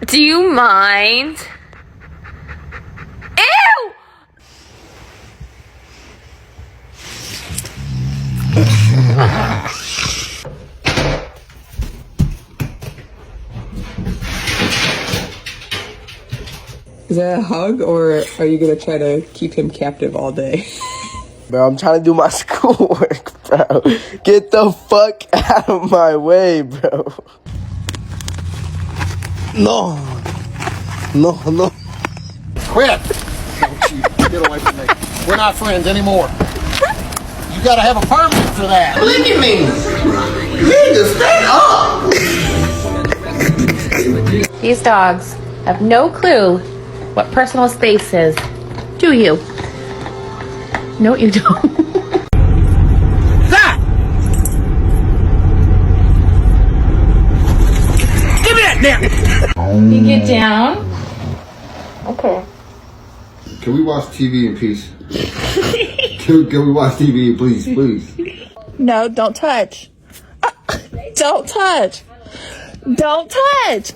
Do you mind? Ew! Is that a hug, or are you gonna try to keep him captive all day? Bro, I'm trying to do my schoolwork, bro. Get the fuck out of my way, bro. No. No, no. Quit! Don't you get away from me. We're not friends anymore. You gotta have a permit for that. Look at me. Nigga, stand up. These dogs have no clue what personal space is. Do you? No, you don't. Stop! Give me that now! You get down. Okay. Can we watch TV in peace? can we watch TV, please, please? No, don't touch. Don't touch. Don't touch.